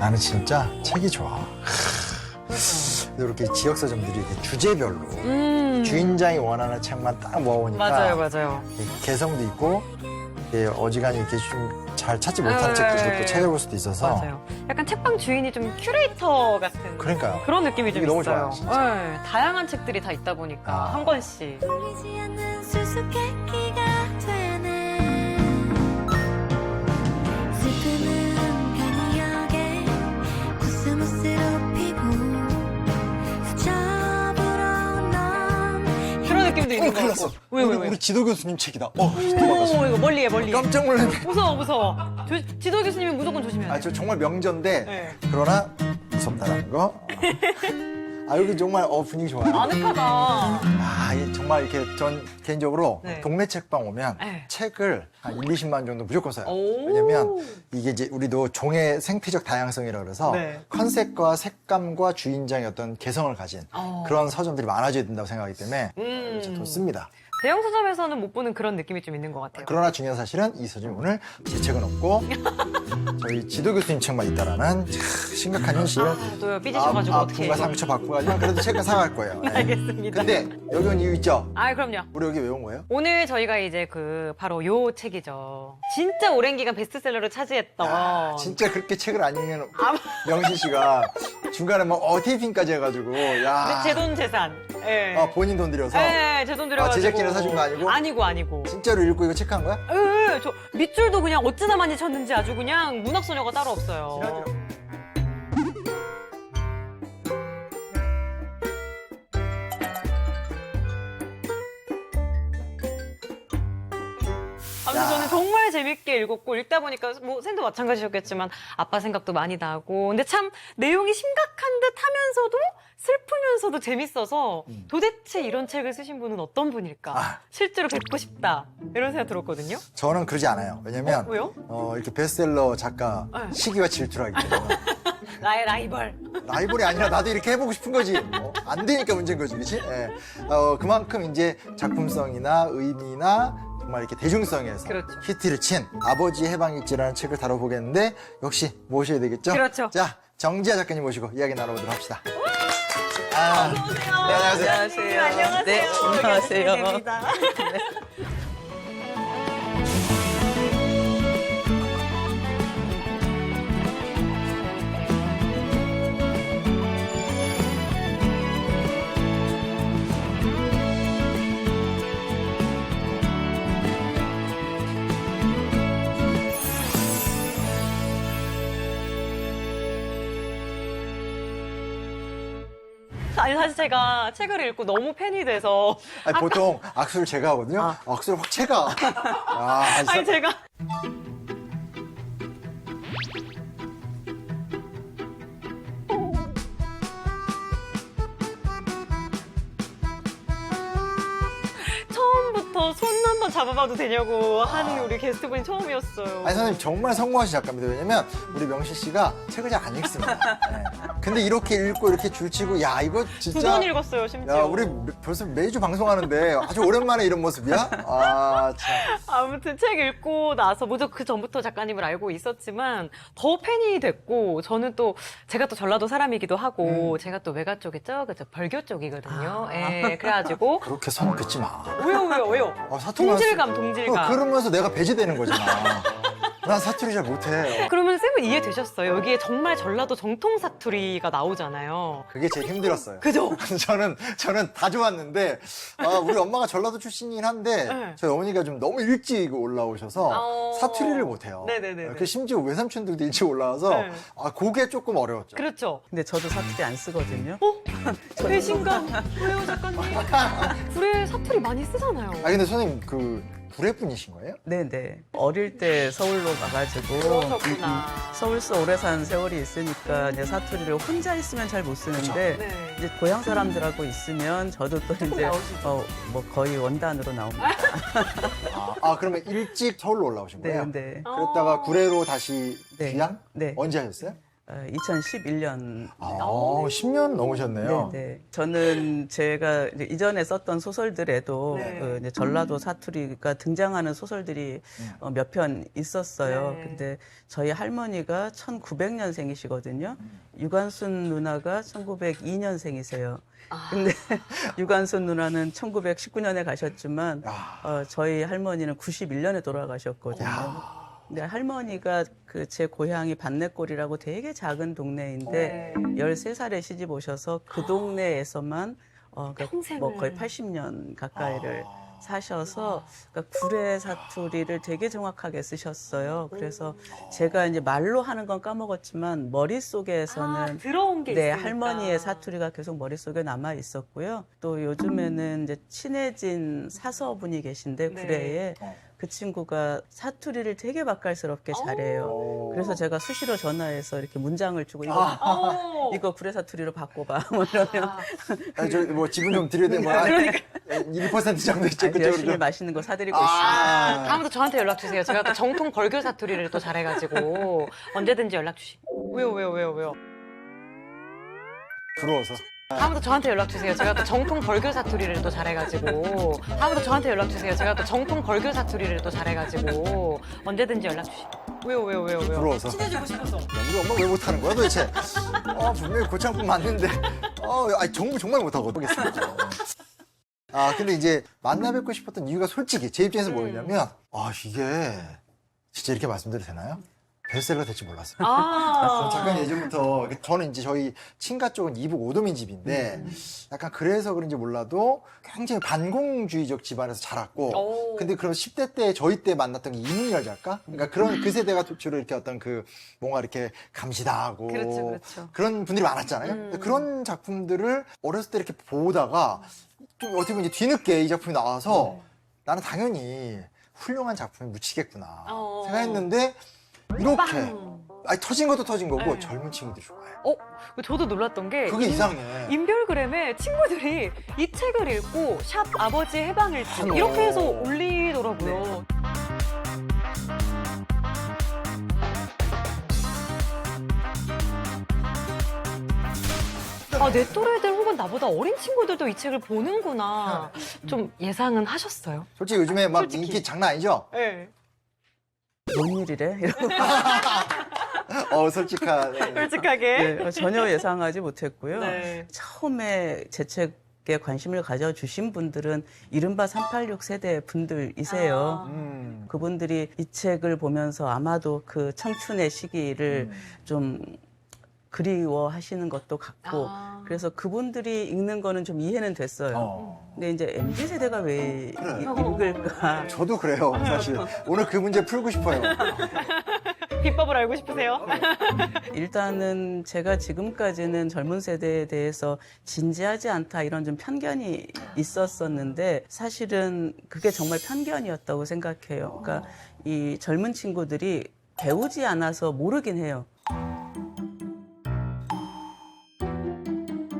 나는 진짜 책이 좋아. 이렇게 지역서점들이 이렇게 주제별로 주인장이 원하는 책만 딱 모아오니까 맞아요, 맞아요. 개성도 있고 어지간히 이렇게 좀 잘 찾지 못한 네. 책들도 또 찾아볼 수도 있어서 맞아요. 약간 책방 주인이 좀 큐레이터 같은 그러니까요. 그런 느낌이 좀 이게 너무 있어요. 좋아요, 진짜. 네, 다양한 책들이 다 있다 보니까 한 권씩. 보이지 않는 수수께끼가 되네 슬픔은 괜히 여게 코스모스로 피고 수줍으로 넌 그런 느낌도 있는 거 큰일 같고. 났어. 왜? 우리 지도 교수님 책이다. 오, 이거 멀리해, 멀리. 깜짝 놀랐네. 무서워. 지도 교수님은 무조건 조심해야 돼. 저 정말 명저인데 네. 그러나 무섭다라는 거. 여기 정말 분위기 좋아요. 아늑하다. 정말 이렇게 전 개인적으로 네. 동네 책방 오면 네. 책을 한 1, 20만 정도 무조건 사요. 오. 왜냐면 이게 이제 우리도 종의 생태적 다양성이라 그래서 네. 컨셉과 색감과 주인장의 어떤 개성을 가진 그런 서점들이 많아져야 된다고 생각하기 때문에 저 씁니다. 대형 서점에서는 못 보는 그런 느낌이 좀 있는 것 같아요. 그러나 중요한 사실은 이 서점이 오늘 제 책은 없고 저희 지도 교수님 책만 있다라는 참 심각한 현실. 또 삐지셔가지고 어떻게 아픔과 상처 받고 가지만 그래도 책은 사갈 거예요. 네. 알겠습니다. 근데 여기 온 이유 있죠? 그럼요. 우리 여기 왜 온 거예요? 오늘 저희가 이제 바로 요 책이죠. 진짜 오랜 기간 베스트셀러를 차지했던. 진짜 그렇게 책을 안 읽는 명신 씨가 중간에 테이핑까지 해가지고 제 돈 재산. 예. 본인 돈 들여서 네, 제 돈 들여가지고. 제작진이 사준 거 아니고? 아니고. 진짜로 읽고 이거 체크한 거야? 저 밑줄도 그냥 어찌나 많이 쳤는지 아주 그냥 문학소녀가 따로 없어요. 아무튼 저는 정말 재밌게 읽었고 읽다 보니까 쌤도 마찬가지셨겠지만 아빠 생각도 많이 나고 근데 참 내용이 심각한 듯 하면서도 슬프면서도 재밌어서 도대체 이런 책을 쓰신 분은 어떤 분일까? 실제로 뵙고 싶다 이런 생각 들었거든요. 저는 그러지 않아요. 왜냐면 왜요? 이렇게 베스트셀러 작가 네. 시기와 질투를 하기 때문에 나의 라이벌. 라이벌이 아니라 나도 이렇게 해보고 싶은 거지. 안 되니까 문제인 거지, 그렇지? 그만큼 이제 작품성이나 의미나 정말 이렇게 대중성에서 그렇죠. 히트를 친 아버지의 해방일지라는 책을 다뤄보겠는데 역시 모셔야 되겠죠? 그렇죠. 자, 정지아 작가님 모시고 이야기 나눠보도록 합시다. 어서오세요. 네, 안녕하세요. 안녕하세요. 네, 안녕하세요. 기대됩니다. 아니 사실 제가 책을 읽고 너무 팬이 돼서 보통 악수를 제가 하거든요. 악수를 확 제가. 아니 제가 처음부터 손 한번 잡아봐도 되냐고 하는 우리 게스트분이 처음이었어요. 선생님 정말 성공하신 작가입니다. 왜냐면 우리 명실 씨가 책을 잘 안 읽습니다. 네. 근데 이렇게 읽고 이렇게 줄치고 이거 진짜 2번 읽었어요 심지어. 우리 벌써 매주 방송하는데 아주 오랜만에 이런 모습이야? 참. 아무튼 책 읽고 나서 먼저 그 전부터 작가님을 알고 있었지만 더 팬이 됐고 저는 또 제가 또 전라도 사람이기도 하고 제가 또 외가 쪽이죠, 그죠 벌교 쪽이거든요. 예, 그래가지고 그렇게 선 긋지 마. 왜요? 사투리 동질감, 동질감. 그러면서 내가 배제되는 거잖아. 난 사투리 잘 못해. 그러면 쌤은 이해되셨어요? 여기에 정말 전라도 정통 사투리가 나오잖아요. 그게 제일 힘들었어요. 그죠? 저는 다 좋았는데 우리 엄마가 전라도 출신이긴 한데 네. 저희 어머니가 좀 너무 일찍 올라오셔서 사투리를 못해요. 네네네. 그 심지어 외삼촌들도 일찍 올라와서 네. 그게 조금 어려웠죠. 그렇죠. 근데 저도 사투리 안 쓰거든요. 배신감. 왜요, 작가님? 불에 사투리 많이 쓰잖아요. 근데 선생님 구례 분이신 거예요? 네네. 어릴 때 서울로 가가지고 그러셨구나. 서울서 오래 산 세월이 있으니까 이제 사투리를 혼자 있으면 잘 못 쓰는데 네. 이제 고향 사람들하고 있으면 저도 또 이제 나오시죠. 뭐 거의 원단으로 나옵니다. 그러면 일찍 서울로 올라오신 거예요? 네. 그랬다가 구례로 다시 네. 귀향? 네. 언제 하셨어요? 2011년. 10년 넘으셨네요. 네. 저는 제가 이제 이전에 썼던 소설들에도 네. 이제 전라도 사투리가 등장하는 소설들이 몇 편 있었어요. 네. 근데 저희 할머니가 1900년생이시거든요. 유관순 누나가 1902년생이세요. 근데 유관순 누나는 1919년에 가셨지만 저희 할머니는 91년에 돌아가셨거든요. 근데 할머니가 그 제 고향이 반내골이라고 되게 작은 동네인데 13살에 시집 오셔서 그 동네에서만 그러니까 평생을. 뭐 거의 80년 가까이를 사셔서 그러니까 구례 사투리를 되게 정확하게 쓰셨어요. 그래서 제가 이제 말로 하는 건 까먹었지만 머릿속에서는 들어온 게 네, 있으니까. 할머니의 사투리가 계속 머릿속에 남아 있었고요. 또 요즘에는 이제 친해진 사서분이 계신데 네. 구례에 그 친구가 사투리를 되게 맛깔스럽게 잘해요. 그래서 제가 수시로 전화해서 이렇게 문장을 주고 이거 구례 사투리로 바꿔봐. 뭐 이러면 뭐 지분 좀 드려야 돼. 뭐 1% 정도 있죠. 아주 그쪽으로 열심히 좀. 맛있는 거 사드리고 있습니다. 다음부터 저한테 연락 주세요. 제가 또 정통 벌교 사투리를 또 잘해가지고 언제든지 연락 주시고. 왜요? 부러워서. 다음부터 저한테 연락 주세요. 제가 또 정통 벌교 사투리를 또 잘해가지고. 다음부터 저한테 연락 주세요. 제가 또 정통 벌교 사투리를 또 잘해가지고 언제든지 연락 주시고. 왜요? 부러워서. 친해지고 싶어서. 우리 엄마 왜 못하는 거야 도대체? 분명히 고창품 맞는데. 정말 못하고 보겠습니다. 근데 이제 만나 뵙고 싶었던 이유가 솔직히 제 입장에서 뭐였냐면, 이게 진짜 이렇게 말씀드려도 되나요? 벨셀러가 될 줄 몰랐어요. 잠깐 예전부터 저는 이제 저희 친가 쪽은 이북 오도민 집인데 약간 그래서 그런지 몰라도 굉장히 반공주의적 집안에서 자랐고 근데 그런 10대 때 저희 때 만났던 게 이민이라고 할까? 그러니까 그런 그 세대가 주로 이렇게 어떤 그 뭔가 이렇게 감시당하고 그렇죠. 그런 분들이 많았잖아요. 근데 그런 작품들을 어렸을 때 이렇게 보다가 좀 어떻게 보면 이제 뒤늦게 이 작품이 나와서 나는 당연히 훌륭한 작품이 묻히겠구나 생각했는데 이렇게 터진 것도 터진 거고 네. 젊은 친구들이 좋아해요. 저도 놀랐던 게 그게 이상해. 인별그램에 친구들이 이 책을 읽고 샵 아버지 해방일지 이렇게 해서 올리더라고요. 내 또래들 혹은 나보다 어린 친구들도 이 책을 보는구나. 좀 예상은 하셨어요? 솔직히 요즘에 막 솔직히. 인기 장난 아니죠? 네. 뭔 일이래? 이러고 솔직한. 솔직하게. 네, 전혀 예상하지 못했고요. 네. 처음에 제 책에 관심을 가져주신 분들은 이른바 386 세대 분들이세요. 그분들이 이 책을 보면서 아마도 그 청춘의 시기를 좀 그리워하시는 것도 같고 그래서 그분들이 읽는 거는 좀 이해는 됐어요. 근데 이제 MZ세대가 왜 읽을까? 저도 그래요, 사실. 오늘 그 문제 풀고 싶어요. 비법을 알고 싶으세요? 일단은 제가 지금까지는 젊은 세대에 대해서 진지하지 않다 이런 좀 편견이 있었었는데 사실은 그게 정말 편견이었다고 생각해요. 그러니까 이 젊은 친구들이 배우지 않아서 모르긴 해요.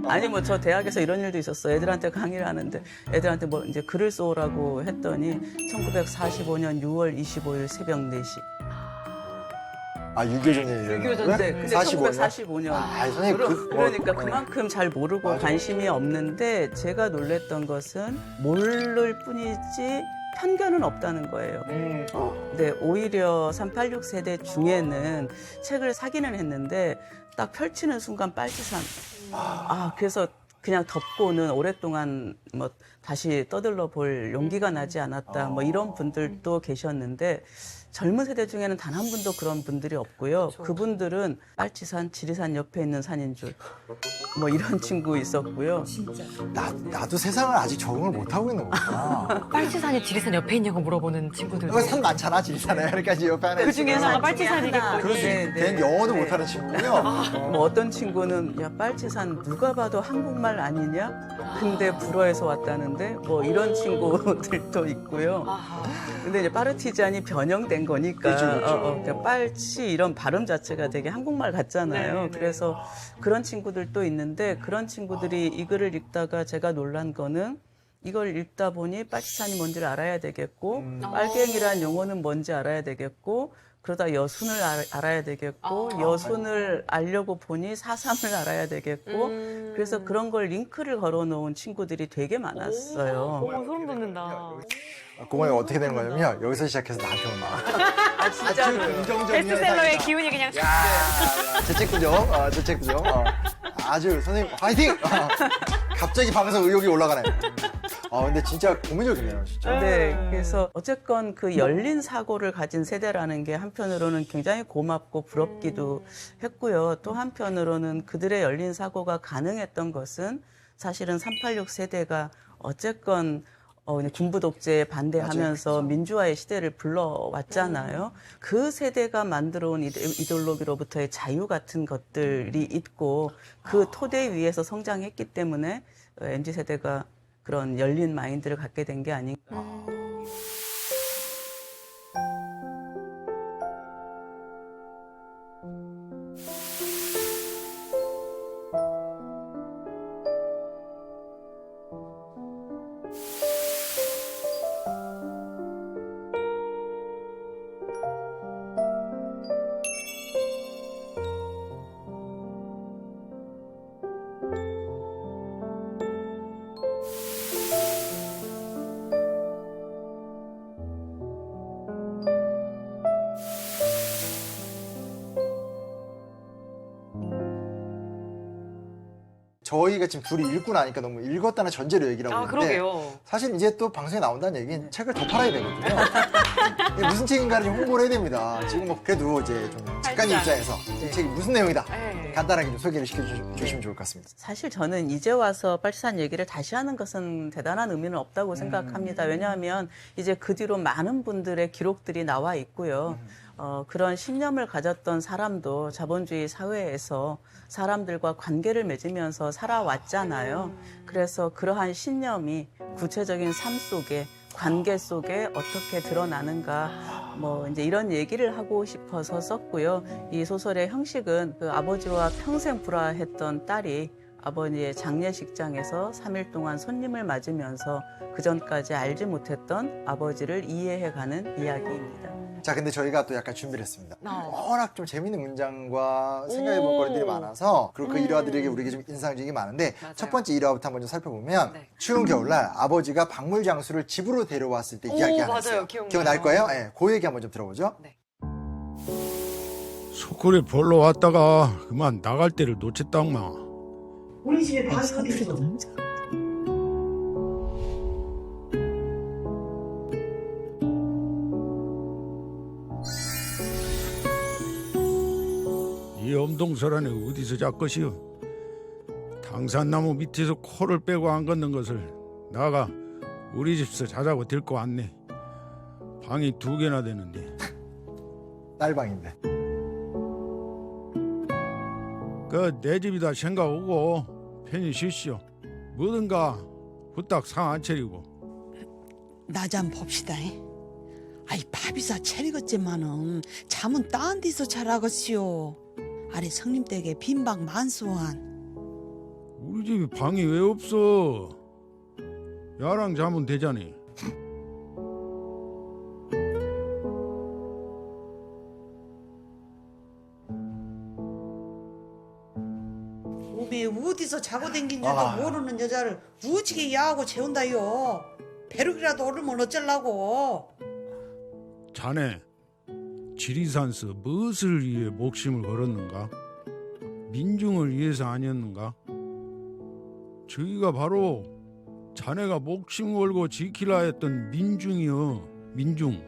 아니 뭐 저 대학에서 이런 일도 있었어요. 애들한테 강의를 하는데 애들한테 뭐 이제 글을 써오라고 했더니 1945년 6월 25일 새벽 4시. 6.25 전쟁이 유교 전쟁. 네, 근데 45년? 1945년. 선생님, 그러니까 그만큼 잘 모르고 맞아요. 관심이 없는데 제가 놀랬던 것은 모를 뿐이지 편견은 없다는 거예요. 네, 오히려 386 세대 중에는 책을 사기는 했는데 딱 펼치는 순간 빨치산. 그래서 그냥 덮고는 오랫동안 뭐 다시 떠들러 볼 용기가 나지 않았다. 뭐 이런 분들도 계셨는데 젊은 세대 중에는 단 한 분도 그런 분들이 없고요. 그분들은 빨치산, 지리산 옆에 있는 산인 줄. 뭐 이런 친구 있었고요. 나도 세상을 아직 적응을 못하고 있는 거구나. 빨치산이 지리산 옆에 있냐고 물어보는 친구들도. 산 많잖아, 지리산에. 그러니까 이제 옆에 하나 그 중에 있어. 하나가 빨치산이겠군요. 그럴 수 네, 있 네. 걔는 영어도 네. 못하는 친구고요. 뭐 어떤 친구는 야 빨치산 누가 봐도 한국말 아니냐? 근데 불어에서 왔다는데 뭐 이런 친구들도 있고요. 근데 이제 파르티잔이 변형된 거니까 그러니까 빨치 이런 발음 자체가 되게 한국말 같잖아요. 네. 그래서 그런 친구들도 있는데 그런 친구들이 이 글을 읽다가 제가 놀란 거는 이걸 읽다 보니 빨치산이 뭔지를 알아야 되겠고 빨갱이란 용어는 뭔지 알아야 되겠고 그러다 여순을 알아야 되겠고 여순을 알려고 보니 사삼을 알아야 되겠고 그래서 그런 걸 링크를 걸어놓은 친구들이 되게 많았어요. 소름 돋는다. 고모님 어떻게 되는 거냐면요. 여기서 시작해서 나한테 온다. 아 진짜로. 긍정적인 베스트셀러의 현상이다. 기운이 그냥 재책부정, 재책부정. 아주 선생님 화이팅! 갑자기 방에서 의욕이 올라가네. 근데 진짜 고민적이네요, 진짜. 네, 그래서 어쨌건 그 열린 사고를 가진 세대라는 게 한편으로는 굉장히 고맙고 부럽기도 했고요. 또 한편으로는 그들의 열린 사고가 가능했던 것은 사실은 386 세대가 어쨌건 군부 독재에 반대하면서 맞아요. 민주화의 시대를 불러왔잖아요. 그 세대가 만들어온 이데올로기로부터의 자유 같은 것들이 있고 그 토대 위에서 성장했기 때문에 MZ 세대가 그런 열린 마인드를 갖게 된 게 아닌가. 저희가 지금 둘이 읽고 나니까 너무 읽었다는 전제로 얘기를 하고 있는데 그러게요. 사실 이제 또 방송에 나온다는 얘기는 책을 더 팔아야 되거든요. 이게 무슨 책인가를 좀 홍보를 해야 됩니다. 지금 뭐 그래도 이제 좀 작가님 입장에서 이 책이 무슨 내용이다 네. 간단하게 좀 소개를 시켜주시면 좋을 것 같습니다. 사실 저는 이제 와서 빨치산 얘기를 다시 하는 것은 대단한 의미는 없다고 생각합니다. 왜냐하면 이제 그 뒤로 많은 분들의 기록들이 나와 있고요. 그런 신념을 가졌던 사람도 자본주의 사회에서 사람들과 관계를 맺으면서 살아왔잖아요. 그래서 그러한 신념이 구체적인 삶 속에 관계 속에 어떻게 드러나는가 뭐 이제 이런 얘기를 하고 싶어서 썼고요. 이 소설의 형식은 그 아버지와 평생 불화했던 딸이 아버지의 장례식장에서 3일 동안 손님을 맞으면서 그전까지 알지 못했던 아버지를 이해해가는 이야기입니다. 자, 근데 저희가 또 약간 준비를 했습니다. 어. 워낙 좀 재밌는 문장과 생각해볼 거리들이 많아서 그리고 그 일화들에게 우리에게 좀 인상적이 많은데 맞아요. 첫 번째 일화부터 한번 좀 살펴보면 네. 추운 겨울날 아버지가 박물 장수를 집으로 데려왔을 때 이야기 하나 맞아요. 있어요. 기억나요. 기억날 거예요? 네, 그 얘기 한번 좀 들어보죠. 소쿠리 보러 왔다가 그만 나갈 때를 놓쳤다마. 우리 집에 방이 어디 있어? 이 엄동설안에 어디서 잤것이오? 당산나무 밑에서 코를 빼고 안 걷는 것을 나가 우리 집서 자자고 데리고 왔네. 방이 2개나 되는데 딸방인데. 그 내 집이다 생각 오고 편히 쉬시오. 뭐든가 후딱 상 안 차리고. 나 좀 봅시다. 아이 밥이사 차리겠지만은 잠은 딴 데서 자라겠시오. 아래 성님 댁에 빈방 만수한. 우리 집에 방이 왜 없어? 야랑 자면 되자니. 오메 어디서 자고 댕긴 줄도 아. 모르는 여자를 무지개 야하고 재운다요. 배룩이라도 오르면 어쩌려고. 자네 지리산서 무엇을 위해 목숨을 걸었는가? 민중을 위해서 아니었는가? 저희가 바로 자네가 목숨 걸고 지키라 했던 민중이여. 민중.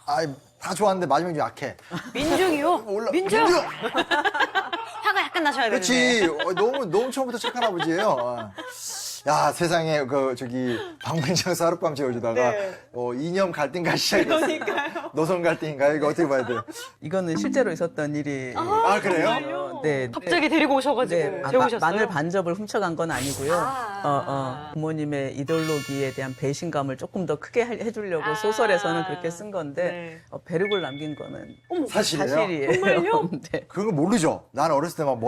아, 다 좋았는데 마지막이 좀 약해. 민중이요? 민중! 화가 약간 나셔야 되는데. 그렇지. 너무 처음부터 착한 아버지예요. 야, 세상에, 방문장에서 하룻밤 재워주다가, 네. 이념 갈등과 시작했어요. 노선 갈등인가요? 이거 어떻게 봐야 돼요? 이거는 실제로 있었던 일이. 아, 그래요? 정말요? 네. 갑자기 데리고 오셔가지고 네, 재우셨어요? 마늘 반접을 훔쳐간 건 아니고요. 아. 부모님의 이데올로기에 대한 배신감을 조금 더 크게 해주려고 아. 소설에서는 그렇게 쓴 건데 네. 벼룩을 남긴 거는 사실이에요? 사실이에요. 정말요? 네. 그거 모르죠? 난 어렸을 때 막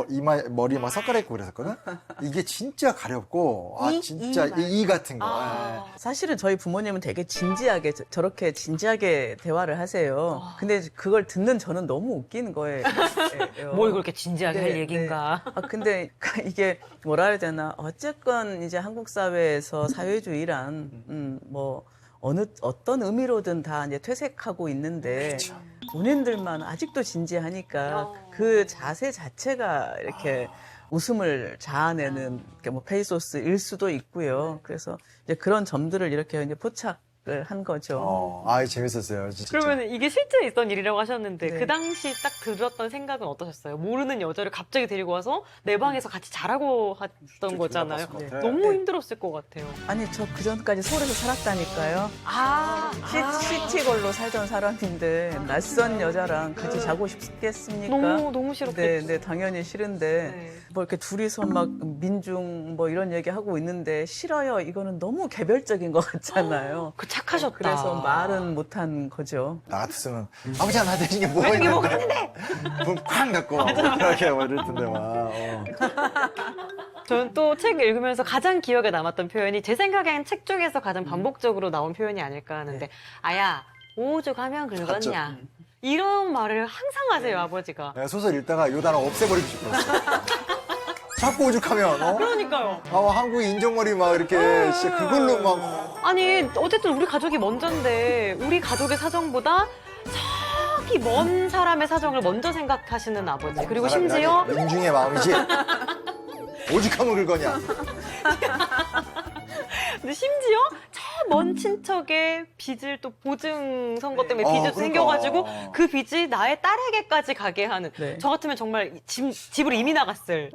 머리 막 섞어라 있고 그랬었거든? 이게 진짜 가렵고, 진짜 이 같은 거. 아. 사실은 저희 부모님은 되게 진지하게 저렇게 진지하게 대화를 하세요. 근데 그걸 듣는 저는 너무 웃기는 거예요. 뭘 그렇게 진지하게 할 네, 얘기인가. 근데 이게 뭐라 해야 되나? 어쨌건 이제 한국 사회에서 사회주의란 뭐 어떤 의미로든 다 이제 퇴색하고 있는데 본인들만 아직도 진지하니까 그 자세 자체가 이렇게 웃음을 자아내는 뭐 페이소스일 수도 있고요. 그래서 이제 그런 점들을 이렇게 이제 포착을 한 거죠. 재밌었어요. 진짜. 그러면 이게 실제 있던 일이라고 하셨는데 네. 그 당시 딱 들었던 생각은 어떠셨어요? 모르는 여자를 갑자기 데리고 와서 내 방에서 같이 자라고 했던 거잖아요. 네. 너무 힘들었을 것 같아요. 아니 저 그전까지 서울에서 살았다니까요. 아, 시티걸로 살던 사람인데 낯선 여자랑 같이 자고 싶겠습니까? 너무 싫었겠죠. 네, 당연히 싫은데 네. 뭐 이렇게 둘이서 막 민중 뭐 이런 얘기 하고 있는데 싫어요. 이거는 너무 개별적인 것 같잖아요. 그 착하셨다. 그래서 말은 못한 거죠. 나 같았으면, 아버지 나 대신 게 뭐가 있는데? 문쾅 닫고, 이렇게 뭐 이럴 텐데, 막. 저는 또 책 읽으면서 가장 기억에 남았던 표현이 제 생각엔 책 중에서 가장 반복적으로 나온 표현이 아닐까 하는데 아야 오죽하면 긁었냐 이런 말을 항상 하세요 아버지가. 내가 소설 읽다가 요 단어 없애버리고 싶었어. 자꾸 오죽하면, 그러니까요. 한국 인종머리 막 이렇게, 진짜 그걸로 막. 아니 어쨌든 우리 가족이 먼저인데 우리 가족의 사정보다 저기 먼 사람의 사정을 먼저 생각하시는 아버지. 그리고 심지어 민중의 마음이지. 오죽하면 긁거냐. 근데 심지어 저 먼 친척의 빚을 또 보증 선거 때문에 빚이 그러니까. 생겨가지고 그 빚이 나의 딸에게까지 가게 하는. 네. 저 같으면 정말 집을 이미 나갔을.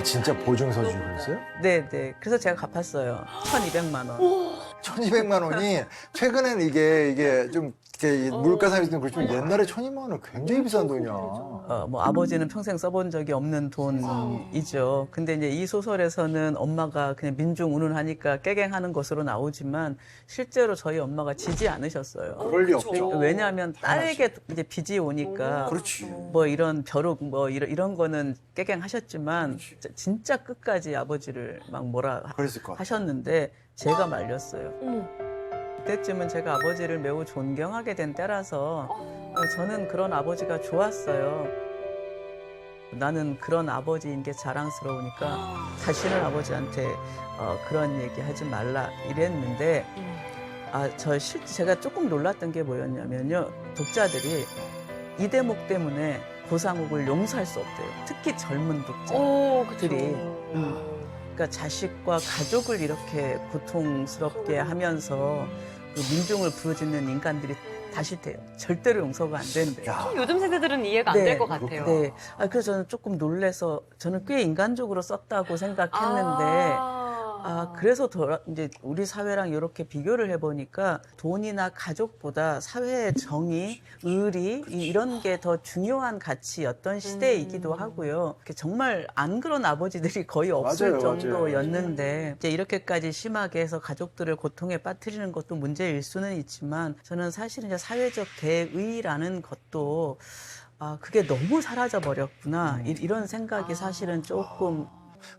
진짜 보증서 주고 있어요? 네. 그래서 제가 갚았어요. 1,200만 원. 1,200만 원이, 최근에는 이게 좀, 이렇게 물가 상에서 그렇지만 옛날에 1,200만 원은 굉장히 비싼 돈이야. 뭐 아버지는 평생 써본 적이 없는 돈이죠. 근데 이제 이 소설에서는 엄마가 그냥 민중 운운하니까 깨갱하는 것으로 나오지만 실제로 저희 엄마가 지지 않으셨어요. 그럴 리 없죠. 왜냐하면 딸에게 이제 빚이 오니까 그렇지. 뭐 이런 벼룩 뭐 이런 거는 깨갱하셨지만 진짜 끝까지 아버지를 막 뭐라 그랬을 것 같아. 하셨는데 제가 말렸어요. 어머. 그때쯤은 제가 아버지를 매우 존경하게 된 때라서 저는 그런 아버지가 좋았어요. 나는 그런 아버지인 게 자랑스러우니까 다시는 아버지한테 그런 얘기 하지 말라 이랬는데 제가 조금 놀랐던 게 뭐였냐면요. 독자들이 이 대목 때문에 고상욱을 용서할 수 없대요. 특히 젊은 오, 그쵸. 독자들이. 그러니까 자식과 가족을 이렇게 고통스럽게 하면서 그 민중을 부르짖는 인간들이 다 싫대요. 절대로 용서가 안 된대요. 야, 요즘 세대들은 이해가 안 될 것 같아요. 네. 그래서 저는 조금 놀래서 저는 꽤 인간적으로 썼다고 생각했는데 그래서 이제 우리 사회랑 이렇게 비교를 해보니까 돈이나 가족보다 사회의 정의, 의리 이런 게 더 중요한 가치였던 시대이기도 하고요. 정말 안 그런 아버지들이 거의 없을 맞아요, 정도였는데 이제 이렇게까지 심하게 해서 가족들을 고통에 빠뜨리는 것도 문제일 수는 있지만 저는 사실은 이제 사회적 대의라는 것도 그게 너무 사라져 버렸구나 이런 생각이 사실은 조금.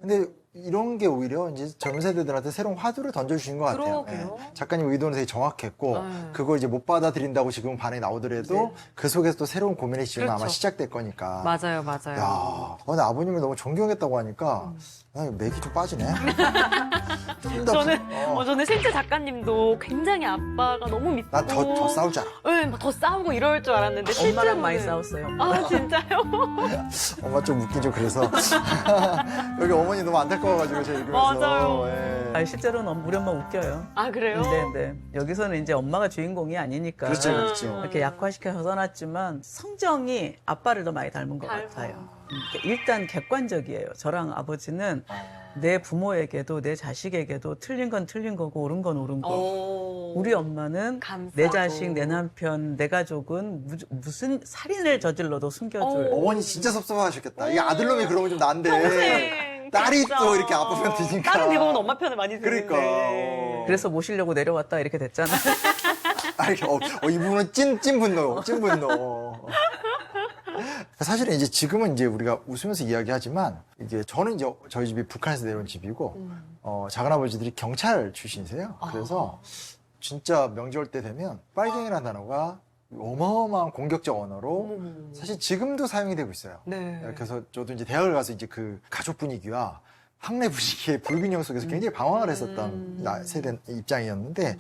근데 이런 게 오히려 이제 젊은 세대들한테 새로운 화두를 던져주신 것 같아요. 그러게요. 작가님 의도는 되게 정확했고 네. 그걸 이제 못 받아들인다고 지금 반응이 나오더라도 그 속에서 또 새로운 고민의 시간이 그렇죠. 아마 시작될 거니까. 맞아요, 맞아요. 야, 근데 아버님을 너무 존경했다고 하니까 맥이 좀 빠지네. 좀더 저는 실제 작가님도 굉장히 아빠가 너무 믿고. 난더 싸울 줄 알아. 네, 막더 싸우고 이럴 줄 알았는데 엄마랑 많이 실제로는- 싸웠어요. 아 진짜요? 엄마 좀 웃긴 좀 그래서 여기 어머니 너무 안타까워가지고 제가 읽으면서. 맞아요. 예. 아니, 실제로는 우리 엄마 웃겨요. 아 그래요? 네. 여기서는 이제 엄마가 주인공이 아니니까. 그렇죠, 그렇죠. 이렇게 약화시켜서 써놨지만 성정이 아빠를 더 많이 닮은 것 닮아요. 같아요. 일단 객관적이에요. 저랑 아버지는 내 부모에게도 내 자식에게도 틀린 건 틀린 거고 옳은 건 옳은 거고. 오. 우리 엄마는 감싸고. 내 자식, 내 남편, 내 가족은 무슨 살인을 저질러도 숨겨줄. 어머니 진짜 섭섭하셨겠다. 이게 아들놈이 그러면 좀 난데. 평생 딸이 진짜. 또 이렇게 아빠 편 드니까. 딸은 대부분 엄마 편을 많이 드는데. 그러니까. 그래서 모시려고 내려왔다 이렇게 됐잖아. 이 부분은 찐 분노. 사실은 이제 지금은 이제 우리가 웃으면서 이야기하지만 이게 저는 이제 저희 집이 북한에서 내려온 집이고 작은아버지들이 경찰 출신이세요. 그래서 진짜 명절 때 되면 빨갱이라는 단어가 어마어마한 공격적 언어로 사실 지금도 사용이 되고 있어요. 네. 그래서 저도 이제 대학을 가서 이제 그 가족 분위기와 학내 분위기의 불균형 속에서 굉장히 방황을 했었던 세대 입장이었는데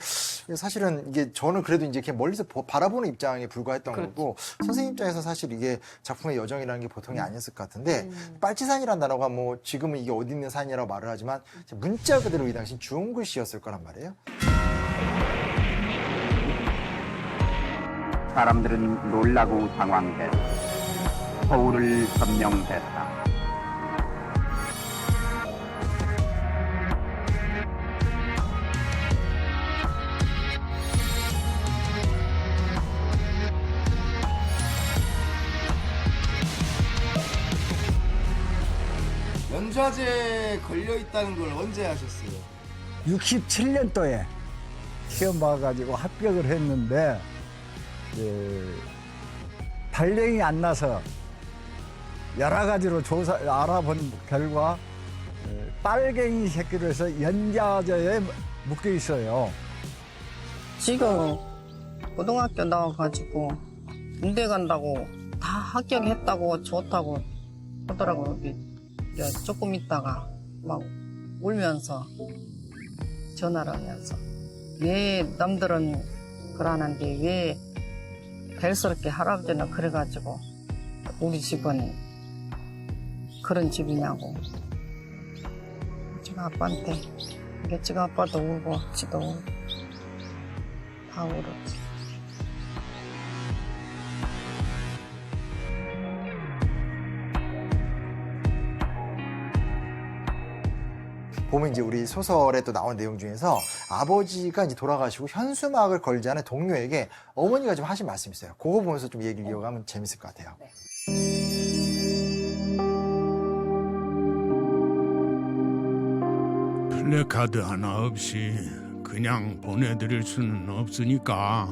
사실은 이게 저는 그래도 이제 이렇게 멀리서 바라보는 입장에 불과했던 거고 선생님 입장에서 사실 이게 작품의 여정이라는 게 보통이 아니었을 것 같은데 빨치산이라는 단어가 뭐 지금은 이게 어디 있는 산이라고 말을 하지만 문자 그대로 이 당시 주홍 글씨였을 거란 말이에요. 사람들은 놀라고 당황했다. 서울을 점령했다. 연좌제에 걸려 있다는 걸 언제 아셨어요? 67년도에 시험 봐가지고 합격을 했는데 발령이 안 나서 여러 가지로 알아본 결과 빨갱이 새끼로 해서 연좌제에 묶여 있어요. 지금 고등학교 나와가지고 군대 간다고 다 합격했다고 좋다고 하더라고요. 조금 있다가 막 울면서 전화를 하면서 왜 남들은 그러는데 왜 벨스럽게 할아버지는 그래가지고 우리 집은 그런 집이냐고 지금 아빠한테 이게 지금 아빠도 울고 지도 울고 다 울었지. 보면 이제 우리 소설에 또 나온 내용 중에서 아버지가 이제 돌아가시고 현수막을 걸지 않은 동료에게 어머니가 좀 하신 말씀이 있어요. 그거 보면서 좀 얘기를 이어가면 재밌을 것 같아요. 플래카드 하나 없이 그냥 보내드릴 수는 없으니까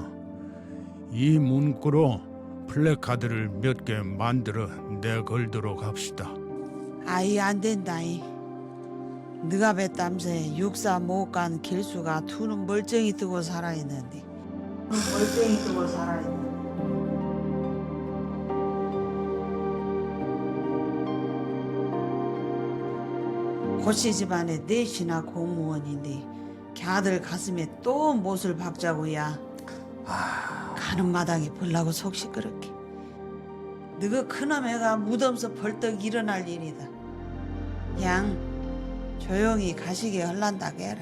이 문구로 플래카드를 몇 개 만들어 내걸도록 합시다. 아이 안 된다이. 너가 뱃담새 육사 못 간 길수가 투는 멀쩡히 뜨고 살아있는데. 멀쩡히 뜨고 살아있는데. 고씨 집안에 넷이나 공무원인데 걔들 가슴에 또 못을 박자고야. 가는 마당에 벌라고 속 시끄럽게. 너가 큰놈 애가 무덤서 벌떡 일어날 일이다. 양 조용히 가시게 할란다게 해라.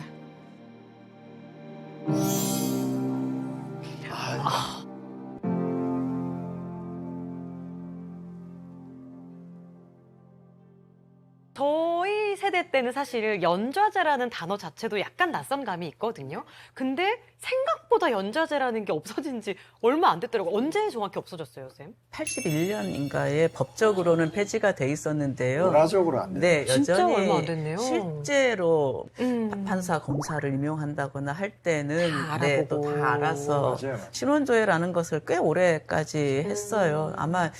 저희 세대 때는 사실 연좌제라는 단어 자체도 약간 낯선 감이 있거든요. 근데 생각보다 연좌제라는 게 없어진 지 얼마 안 됐더라고요. 언제 정확히 없어졌어요, 쌤? 81년인가에 법적으로는 폐지가 돼 있었는데요. 문화적으로 안 돼요. 네, 진짜 여전히 얼마 안 됐네요. 실제로 판사 검사를 임용한다거나 할 때는 다 네, 또 알아보고. 다 알아서 맞아요. 신원조회라는 것을 꽤 오래까지 했어요. 아마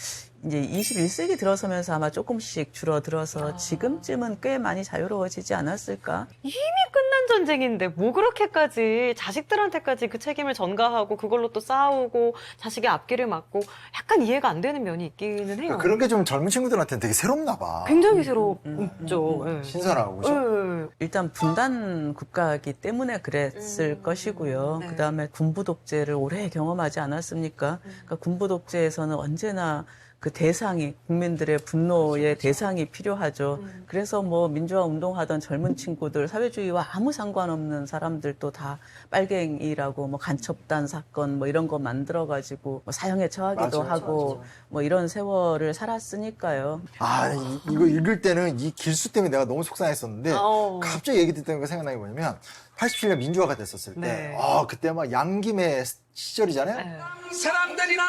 이제 21세기 들어서면서 아마 조금씩 줄어들어서 지금쯤은 꽤 많이 자유로워지지 않았을까? 이미 끝난 전쟁인데 뭐 그렇게까지 자식들한테까지 그 책임을 전가하고 그걸로 또 싸우고 자식의 앞길을 막고 약간 이해가 안 되는 면이 있기는 해요. 그러니까 그런 게 좀 젊은 친구들한테는 되게 새롭나 봐. 굉장히 새롭죠. 예. 신선하고. 그죠? 예. 일단 분단 국가이기 때문에 그랬을 것이고요. 네. 그다음에 군부 독재를 오래 경험하지 않았습니까? 그러니까 군부 독재에서는 언제나 그 대상이 국민들의 분노의 대상이 필요하죠. 그래서 뭐 민주화 운동하던 젊은 친구들, 사회주의와 아무 상관없는 사람들도 다 빨갱이라고 뭐 간첩단 사건 뭐 이런 거 만들어가지고 뭐 사형에 처하기도 맞아요, 하고 뭐 이런 세월을 살았으니까요. 아, 이거 읽을 때는 이 길수 때문에 내가 너무 속상했었는데 갑자기 얘기 듣던 거 생각나는 게 뭐냐면 87년 민주화가 됐었을 때 네. 그때 막 양김의 시절이잖아요. 네. 사람들이나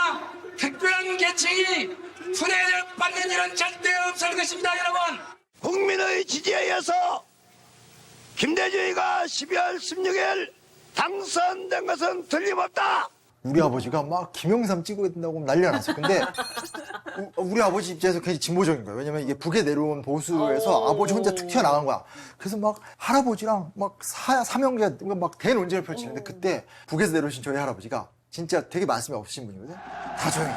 특별한 계층이 분해받는 일은 절대 없을 것입니다, 여러분. 국민의 지지에 의해서 김대중이가 12월 16일 당선된 것은 틀림없다. 우리 아버지가 막 김영삼 찍어야 된다고 난리가 났어요. 근데 우리 아버지 입장에서 굉장히 진보적인 거예요. 왜냐면 이게 북에 내려온 보수에서 아버지 혼자 툭 튀어나간 거야. 그래서 막 할아버지랑 막 삼형제 막 대논쟁을 펼치는데 그때 북에서 내려오신 저희 할아버지가 진짜 되게 말씀이 없으신 분이거든요. 다 조용히.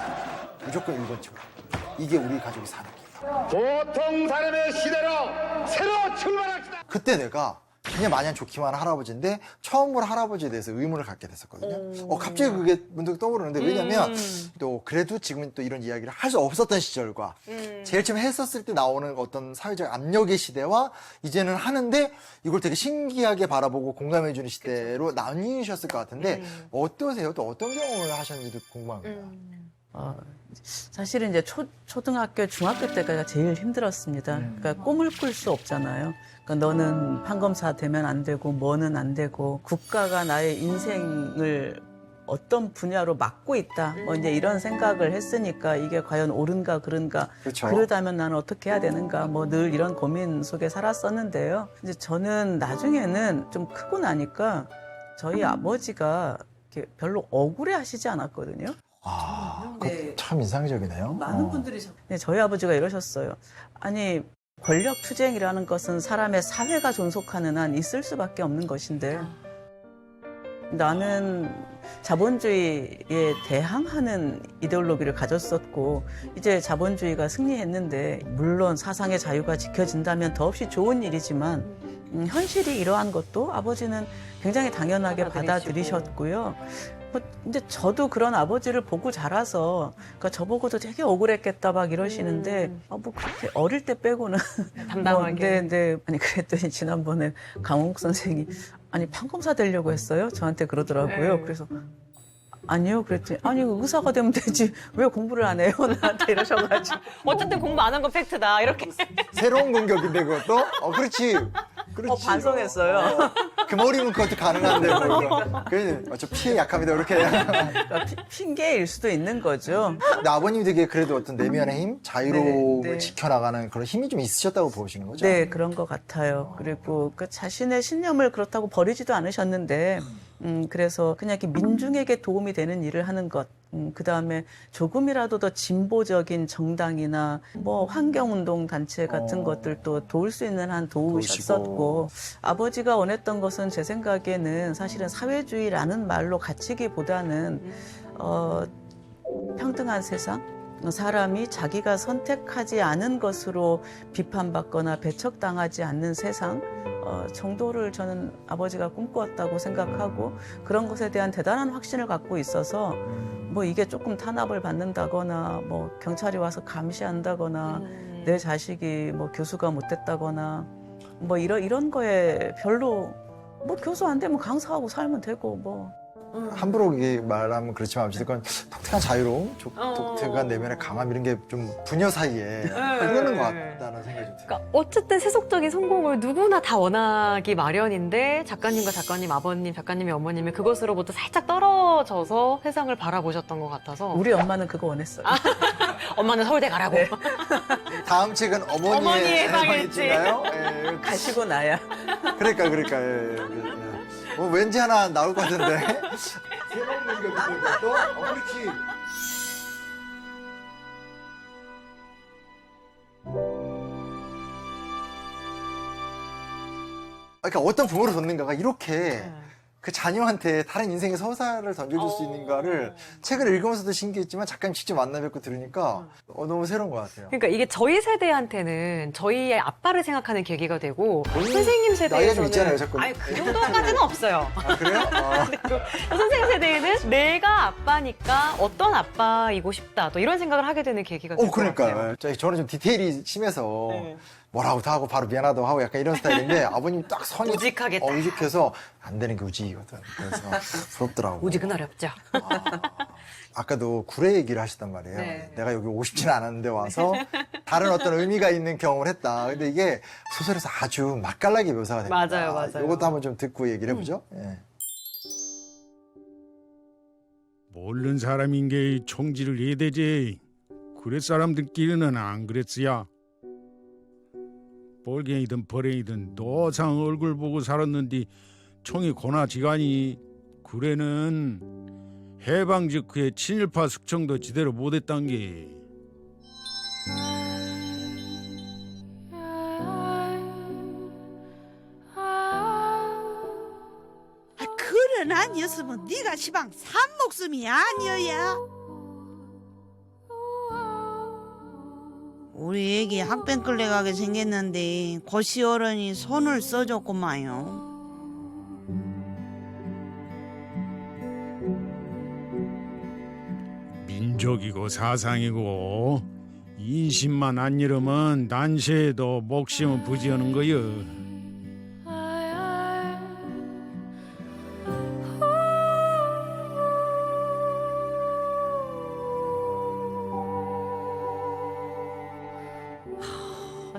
무조건 1번 찍어라. 이게 우리 가족이 사는 길이다. 보통 사람의 시대로 새로 출발합시다. 그때 내가 그냥 마냥 좋기만 한 할아버지인데 처음으로 할아버지에 대해서 의문을 갖게 됐었거든요. 갑자기 그게 문득 떠오르는데 왜냐면 또 그래도 지금은 또 이런 이야기를 할 수 없었던 시절과 제일 처음 했었을 때 나오는 어떤 사회적 압력의 시대와 이제는 하는데 이걸 되게 신기하게 바라보고 공감해주는 시대로 나뉘셨을 것 같은데 어떠세요? 또 어떤 경험을 하셨는지도 궁금합니다. 사실은 이제 초등학교, 중학교 때가 제일 힘들었습니다. 그러니까 꿈을 꿀 수 없잖아요. 그러니까 너는 판검사 되면 안 되고, 뭐는 안 되고, 국가가 나의 인생을 어떤 분야로 막고 있다. 뭐 이제 이런 생각을 했으니까 이게 과연 옳은가, 그른가. 그렇죠. 그러다면 나는 어떻게 해야 되는가. 뭐 늘 이런 고민 속에 살았었는데요. 이제 저는 나중에는 좀 크고 나니까 저희 아버지가 이렇게 별로 억울해 하시지 않았거든요. 네. 참 인상적이네요. 많은 분들이 저희 아버지가 이러셨어요. 아니 권력 투쟁이라는 것은 사람의 사회가 존속하는 한 있을 수밖에 없는 것인데 나는 자본주의에 대항하는 이데올로기를 가졌었고 이제 자본주의가 승리했는데 물론 사상의 자유가 지켜진다면 더없이 좋은 일이지만 현실이 이러한 것도 아버지는 굉장히 당연하게 받아들이셨고요. 근데 저도 그런 아버지를 보고 자라서, 그러니까 저보고도 되게 억울했겠다 막 이러시는데, 뭐 그렇게 어릴 때 빼고는. 담담하게. 네. 아니, 그랬더니 지난번에 강홍욱 선생이, 아니, 판검사 되려고 했어요? 저한테 그러더라고요. 그래서, 아니요. 그랬더니, 아니, 의사가 되면 되지. 왜 공부를 안 해요? 나한테 이러셔가지고. 어쨌든 공부 안 한 건 팩트다. 이렇게. 새로운 공격인데 그것도? 그렇지. 그렇지. 반성했어요. 그 머리는 그것도 가능한데 뭐. 그래, 저 피해 약합니다. 이렇게. 그러니까 핑계일 수도 있는 거죠. 근데 아버님이 되게 그래도 어떤 내면의 힘, 자유로움을 네. 지켜나가는 그런 힘이 좀 있으셨다고 보시는 거죠? 네, 그런 것 같아요. 그리고 그 자신의 신념을 그렇다고 버리지도 않으셨는데, 그래서 그냥 이렇게 민중에게 도움이 되는 일을 하는 것, 그 다음에 조금이라도 더 진보적인 정당이나 뭐 환경운동 단체 같은 것들도 도울 수 있는 한 도우셨었고, 아버지가 원했던 것은 제 생각에는 사실은 사회주의라는 말로 갇히기보다는, 평등한 세상? 사람이 자기가 선택하지 않은 것으로 비판받거나 배척당하지 않는 세상 정도를 저는 아버지가 꿈꾸었다고 생각하고 그런 것에 대한 대단한 확신을 갖고 있어서 뭐 이게 조금 탄압을 받는다거나 뭐 경찰이 와서 감시한다거나 내 자식이 뭐 교수가 못 됐다거나 뭐 이런 거에 별로 뭐 교수 안 되면 강사하고 살면 되고 뭐 함부로 이게 말하면 그렇지만 어쨌든 독특한 자유로움, 독특한 내면의 강함 이런 게 좀 부녀 사이에 흐르는 것 같다는 생각이 좀 들어요. 그러니까 어쨌든 세속적인 성공을 누구나 다 원하기 마련인데 작가님과 작가님 아버님, 작가님의 어머님이 그것으로부터 살짝 떨어져서 세상을 바라보셨던 것 같아서 우리 엄마는 그거 원했어요. 엄마는 서울대 가라고. 네. 다음 책은 어머니의 어머니의 해방일지. 해방일지인가요? 예. 가시고 나야. 그러니까. 예. 뭐 왠지 하나 나올 것 같은데. 새로운 공격인데 또? 그렇지. 그러니까 어떤 부모로 뒀는가가 이렇게 그 자녀한테 다른 인생의 서사를 던져줄 수 있는가를 책을 읽으면서도 신기했지만 작가님 직접 만나 뵙고 들으니까 너무 새로운 것 같아요. 그러니까 이게 저희 세대한테는 저희의 아빠를 생각하는 계기가 되고 선생님 세대에서는 나이가 좀 있잖아요, 자꾸. 아니 그 정도까지는 없어요. 아, 그래요? 아. 그리고 선생님 세대에는 내가 아빠니까 어떤 아빠이고 싶다 또 이런 생각을 하게 되는 계기가 될 것 같아요. 그러니까요. 저는 좀 디테일이 심해서 네. 뭐라고 다 하고 바로 미안하다고 하고 약간 이런 스타일인데 아버님 딱 선이 우직하게 딱. 우직해서 안 되는 게 우직이거든. 그래서 부럽더라고. 우직은 어렵죠. 아까도 구례 얘기를 하셨단 말이에요. 네. 내가 여기 오고 싶지는 않았는데 와서 다른 어떤 의미가 있는 경험을 했다. 근데 이게 소설에서 아주 맛깔나게 묘사가 됩니다. 맞아요, 맞아요. 이것도 한번 좀 듣고 얘기를 해보죠. 예. 모르는 사람인 게 총지를 해야 되지. 구례 사람들끼리는 안 그랬어야. 볼갱이든 버랭이든 노상 얼굴 보고 살았는데 총이 고나지가니 구례는 해방 직후에 친일파 숙청도 제대로 못했단 게. 그런 아니었으면 네가 시방 산 목숨이 아니어야. 우리 애기 학병 끌려가게 생겼는데 고시 어른이 손을 써줬구만요. 민족이고 사상이고 인심만 안 잃으면 난시에도 목심은 부지하는 거여.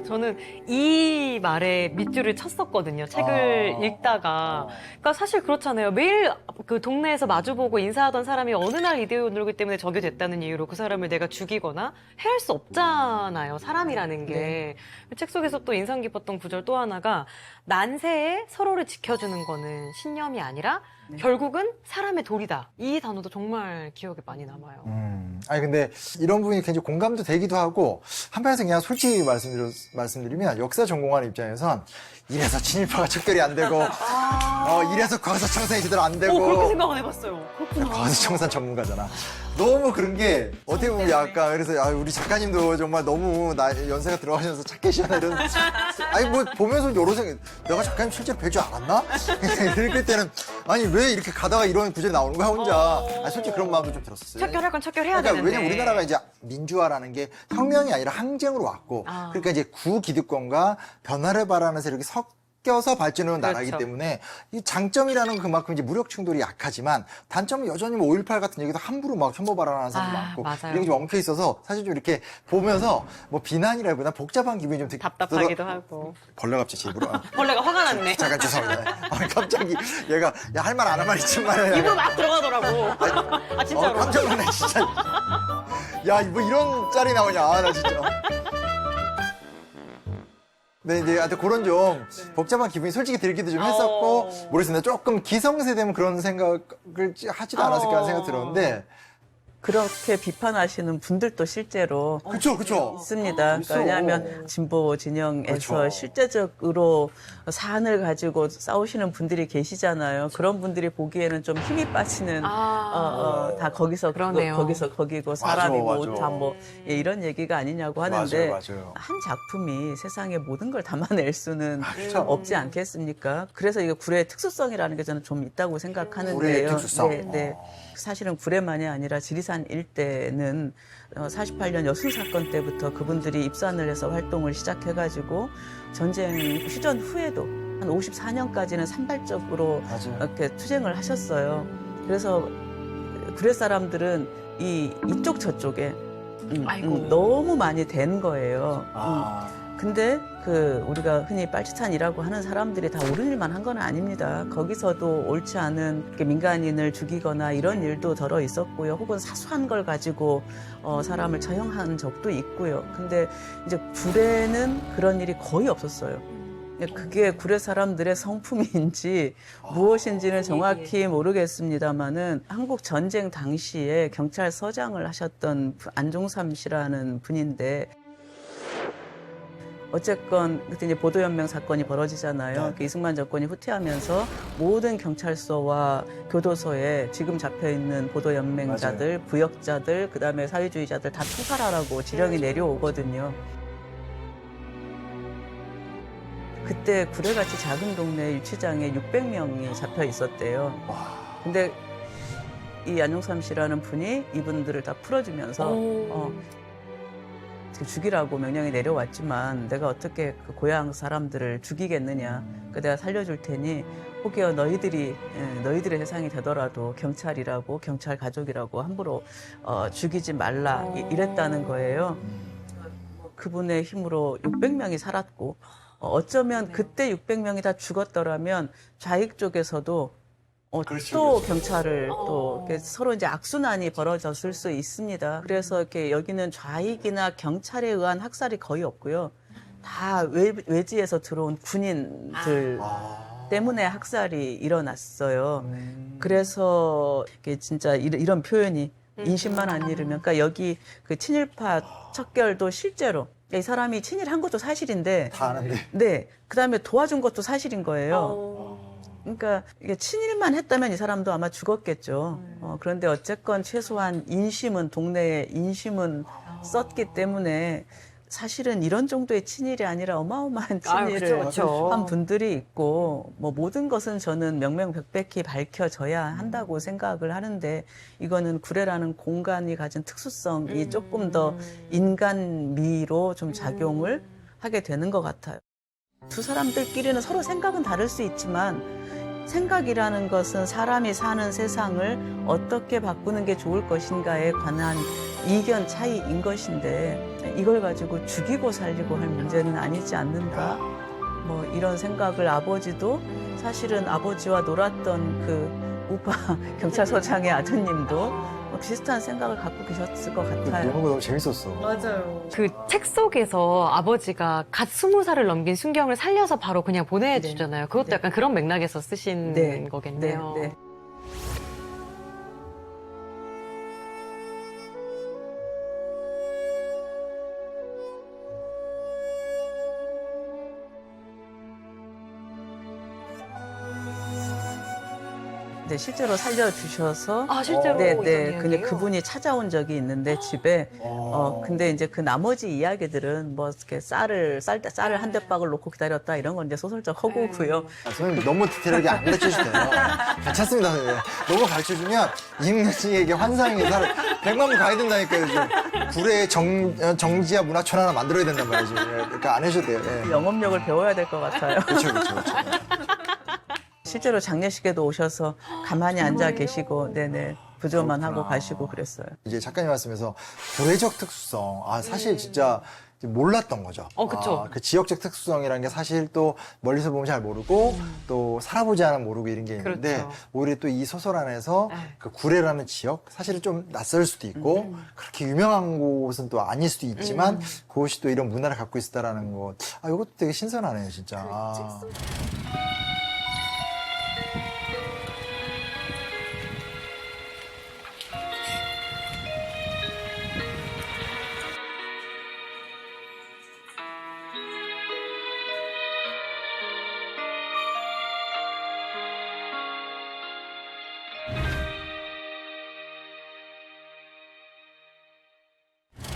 저는 이 말에 밑줄을 쳤었거든요. 책을 읽다가. 그러니까 사실 그렇잖아요. 매일 그 동네에서 마주보고 인사하던 사람이 어느 날 이대호 누르기 때문에 적이 됐다는 이유로 그 사람을 내가 죽이거나 해할 수 없잖아요. 사람이라는 게. 책 속에서 또 인상 깊었던 구절 또 하나가 난세에 서로를 지켜주는 거는 신념이 아니라 결국은 사람의 도리다. 이 단어도 정말 기억에 많이 남아요. 아니 근데 이런 부분이 굉장히 공감도 되기도 하고 한편에서 그냥 솔직히 말씀드리면 역사 전공하는 입장에선 이래서 친일파가 척결이 안 되고 이래서 과거사청산이 제대로 안 되고 그렇게 생각 안 해봤어요. 그렇구나. 과거사청산 전문가잖아. 너무 그런 게 어떻게 보면 약간 그래서 우리 작가님도 정말 너무 연세가 들어가셔서 착해시잖아 이런. 아니 뭐 보면서 여러 생각 내가 작가님 실제로 뵐 줄 알았나? 이럴 때는 아니 왜 이렇게 가다가 이런 구절이 나오는 거야 혼자. 아니, 솔직히 그런 마음도 좀 들었었어요. 척결할 건 척결해야 그러니까 되는데. 왜냐면 우리나라가 이제 민주화라는 게 혁명이 아니라 항쟁으로 왔고 그러니까 이제 구기득권과 변화를 바라는 세력이 섞여서 발전해온 나라이기 그렇죠. 때문에 이 장점이라는 그만큼 이제 무력 충돌이 약하지만 단점은 여전히 뭐 5.18 같은 얘기도 함부로 막 혐오 발언하는 사람도 많고 맞아요. 이런 게 좀 엉켜 있어서 사실 좀 이렇게 보면서 뭐 비난이라기보다 복잡한 기분이 좀 답답하기도 하고. 벌레 갑자기 제 입으로 벌레가 화가 났네. 잠깐 죄송합니다. 갑자기 얘가 할 말 안 한 말 있지만 입으로 막 들어가더라고. 아 진짜로. 깜짝 놀래 진짜. 야, 뭐 이런 짤이 나오냐, 나 진짜. 네, 이제 하여튼 그런 좀 복잡한 기분이 솔직히 들기도 좀 했었고 모르겠습니다. 조금 기성세대면 그런 생각을 하지도 않았을까 하는 생각 들었는데 그렇게 비판하시는 분들도 실제로 그쵸. 있습니다. 그러니까 있어. 왜냐하면 진보 진영에서 그렇죠. 실제적으로 사안을 가지고 싸우시는 분들이 계시잖아요. 그런 분들이 보기에는 좀 힘이 빠지는 다 거기서 그러네요. 거기서 거기고 사람이고 맞아. 다 뭐 이런 얘기가 아니냐고 하는데 맞아요. 한 작품이 세상의 모든 걸 담아낼 수는 그렇죠. 없지 않겠습니까? 그래서 이게 구례의 특수성이라는 게 저는 좀 있다고 생각하는데요. 구례의 특수성. 네. 사실은 구례만이 아니라 지리산 일대는 48년 여순 사건 때부터 그분들이 입산을 해서 활동을 시작해가지고 전쟁 휴전 후에도 한 54년까지는 산발적으로 맞아요. 이렇게 투쟁을 하셨어요. 그래서 구례 사람들은 이쪽 저쪽에 너무 많이 된 거예요. 근데 우리가 흔히 빨치산이라고 하는 사람들이 다 옳은 일만 한 건 아닙니다. 거기서도 옳지 않은 민간인을 죽이거나 이런 일도 덜어 있었고요. 혹은 사소한 걸 가지고 사람을 처형한 적도 있고요. 근데 이제 구례는 그런 일이 거의 없었어요. 그게 구례 사람들의 성품인지 무엇인지는 정확히 모르겠습니다만은 한국 전쟁 당시에 경찰서장을 하셨던 안종삼 씨라는 분인데 어쨌건 그때 이제 보도연맹 사건이 벌어지잖아요. 네. 그 이승만 정권이 후퇴하면서 모든 경찰서와 교도소에 지금 잡혀 있는 보도연맹자들, 부역자들, 그다음에 사회주의자들 다 투살하라고 지령이 내려오거든요. 그때 구례같이 작은 동네 유치장에 600명이 잡혀 있었대요. 근데 이 안용삼 씨라는 분이 이분들을 다 풀어주면서 죽이라고 명령이 내려왔지만 내가 어떻게 그 고향 사람들을 죽이겠느냐. 그 내가 살려줄 테니 혹여 너희들의 세상이 되더라도 경찰이라고 경찰 가족이라고 함부로 죽이지 말라 이랬다는 거예요. 그분의 힘으로 600명이 살았고 어쩌면 그때 600명이 다 죽었더라면 좌익 쪽에서도 또 경찰을 또 이렇게 서로 이제 악순환이 벌어졌을 수 있습니다. 그래서 이렇게 여기는 좌익이나 경찰에 의한 학살이 거의 없고요. 다 외지에서 들어온 군인들 때문에 학살이 일어났어요. 그래서 이게 진짜 이런 표현이 인심만 안 잃으면, 그러니까 여기 그 친일파 척결도 실제로 이 사람이 친일한 것도 사실인데, 다 아는데. 네, 그 다음에 도와준 것도 사실인 거예요. 그러니까 이게 친일만 했다면 이 사람도 아마 죽었겠죠. 그런데 어쨌건 최소한 인심은 동네에 인심은 썼기 때문에 사실은 이런 정도의 친일이 아니라 어마어마한 친일을 한 분들이 있고 뭐 모든 것은 저는 명명백백히 밝혀져야 한다고 생각을 하는데 이거는 구례라는 공간이 가진 특수성이 조금 더 인간미로 좀 작용을 하게 되는 것 같아요. 두 사람들끼리는 서로 생각은 다를 수 있지만 생각이라는 것은 사람이 사는 세상을 어떻게 바꾸는 게 좋을 것인가에 관한 이견 차이인 것인데 이걸 가지고 죽이고 살리고 할 문제는 아니지 않는가? 뭐 이런 생각을 아버지도 사실은 아버지와 놀았던 그 우파 경찰서장의 아드님도 비슷한 생각을 갖고 계셨을 것 같아요. 너무 재밌었어. 맞아요. 그 책 속에서 아버지가 갓 20살을 넘긴 순경을 살려서 바로 그냥 보내주잖아요. 그것도 약간 그런 맥락에서 쓰신 거겠네요. 네. 네, 실제로 살려주셔서. 실제로? 네. 근데 그분이 찾아온 적이 있는데, 집에. 근데 이제 그 나머지 이야기들은 뭐, 이렇게 쌀을 한 대박을 놓고 기다렸다, 이런 건 이제 소설적 허구고요. 선생님 너무 디테일하게 안 가르쳐주세요. 괜찮습니다, 선생님. 너무 가르쳐주면 임은지에게 환상이 100만 부 가야 된다니까요, 지금. 구례에 정지하 문화촌 하나 만들어야 된단 말이죠. 그러니까 안 해줘도 돼요. 예. 영업력을 배워야 될 것 같아요. 그렇죠. 실제로 장례식에도 오셔서 가만히 앉아 계시고, 네네, 부조만 하고 가시고 그랬어요. 이제 작가님 말씀에서 구례적 특수성, 사실 진짜 몰랐던 거죠. 그쵸. 그 지역적 특수성이라는 게 사실 또 멀리서 보면 잘 모르고 또 살아보지 않으면 모르고 이런 게 있는데 그렇죠. 오히려 또 이 소설 안에서 그 구례라는 지역, 사실은 좀 낯설 수도 있고 그렇게 유명한 곳은 또 아닐 수도 있지만 그곳이 또 이런 문화를 갖고 있다라는 것, 이것도 되게 신선하네요, 진짜.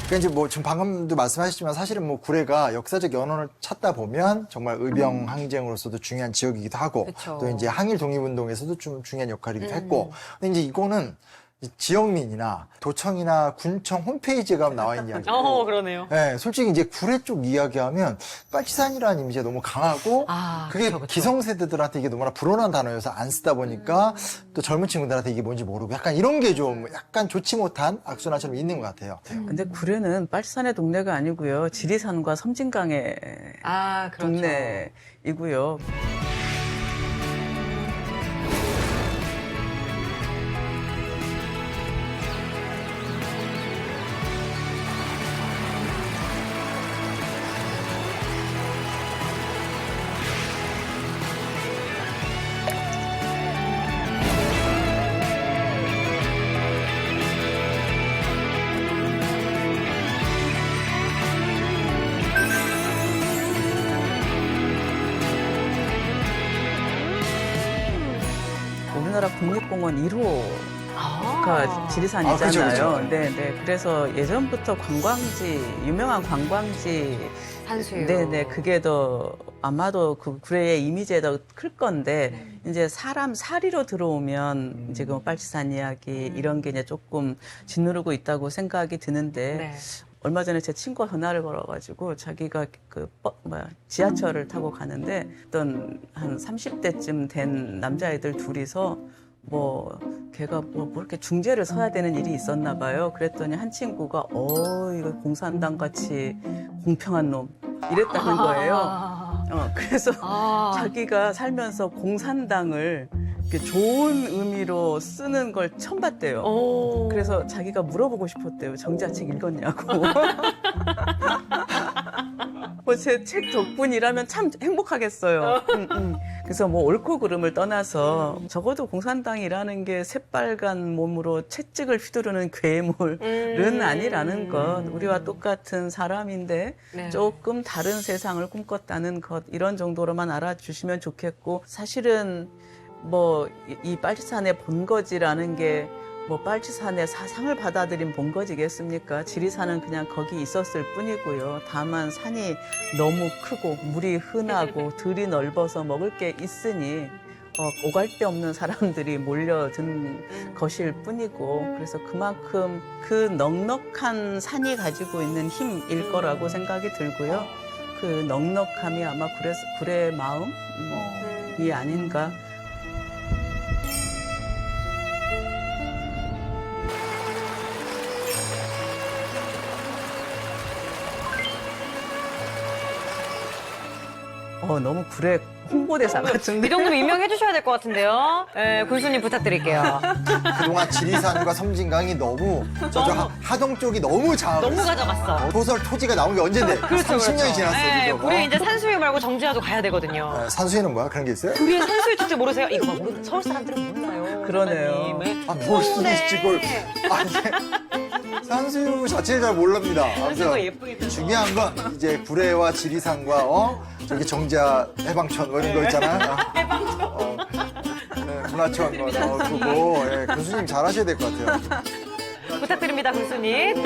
그러니까 이제 뭐 지금 방금도 말씀하셨지만 사실은 뭐 구례가 역사적 연원을 찾다 보면 정말 의병 항쟁으로서도 중요한 지역이기도 하고 그쵸. 또 이제 항일 독립운동에서도 좀 중요한 역할이기도 했고 근데 이제 이거는 지역민이나 도청이나 군청 홈페이지가 나와 있는 이야기고 그러네요. 네, 솔직히 이제 구례 쪽 이야기하면 빨치산이라는 이미지가 너무 강하고 그게 그쵸. 기성세대들한테 이게 너무나 불온한 단어여서 안 쓰다 보니까 또 젊은 친구들한테 이게 뭔지 모르고 약간 이런 게 좀 약간 좋지 못한 악순환처럼 있는 것 같아요. 근데 구례는 빨치산의 동네가 아니고요. 지리산과 섬진강의 그렇죠. 동네이고요. 우리나라 국립공원 1호가 아. 지리산이잖아요. 그쵸. 네네. 그래서 예전부터 관광지, 유명한 관광지. 산수유. 네네. 그게 더 아마도 그 구례의 이미지에 더 클 건데, 이제 사람 사리로 들어오면 이제 그 빨치산 이야기 이런 게 이제 조금 짓누르고 있다고 생각이 드는데, 네. 얼마 전에 제 친구가 전화를 걸어가지고 자기가 지하철을 타고 가는데 어떤 한 30대쯤 된 남자애들 둘이서 걔가 뭐 이렇게 중재를 서야 되는 일이 있었나 봐요. 그랬더니 한 친구가 이거 공산당 같이 공평한 놈 이랬다는 거예요. 그래서 자기가 살면서 공산당을 이렇게 좋은 의미로 쓰는 걸 처음 봤대요. 그래서 자기가 물어보고 싶었대요. 정자책 읽었냐고. 제 책 덕분이라면 참 행복하겠어요. 그래서 옳고 그름을 떠나서 적어도 공산당이라는 게 새빨간 몸으로 채찍을 휘두르는 괴물은 아니라는 것. 우리와 똑같은 사람인데 네. 조금 다른 세상을 꿈꿨다는 것. 이런 정도로만 알아주시면 좋겠고, 사실은 이 빨치산의 본거지라는 게 빨치산의 사상을 받아들인 본거지겠습니까? 지리산은 그냥 거기 있었을 뿐이고요. 다만 산이 너무 크고 물이 흔하고 들이 넓어서 먹을 게 있으니 오갈 데 없는 사람들이 몰려든 것일 뿐이고, 그래서 그만큼 그 넉넉한 산이 가지고 있는 힘일 거라고 생각이 들고요. 그 넉넉함이 아마 구례의 마음이 아닌가. 너무 구례 홍보대사 같은데. 이 정도면 임명해 주셔야 될 것 같은데요. 네, 군수님 부탁드릴게요. 그동안 지리산과 섬진강이 너무 저쪽 하동 쪽이 너무 장악을 너무 했어요. 가져갔어. 도설 토지가 나온 게 언젠데? 그렇죠, 30년이 지났어요. 네, 그죠? 구례 이제 산수유 말고 정지하도 가야 되거든요. 산수유는 뭐야? 그런 게 있어요? 구례 산수유 축제 모르세요? 이거 모르는 서울 사람들은 몰라요. 그러네요. 선생님. 뭘 수도 있지, 그걸. 산수유 자체를 잘 몰랍니다. 산수유가 아무튼 예쁘게 중요한 건 이제 구례와 지리산과 저기 정자 해방천 이런 거 있잖아요. 네, 문화천 그거 교수님 잘하셔야 될 것 같아요. 부탁드립니다, 군수님.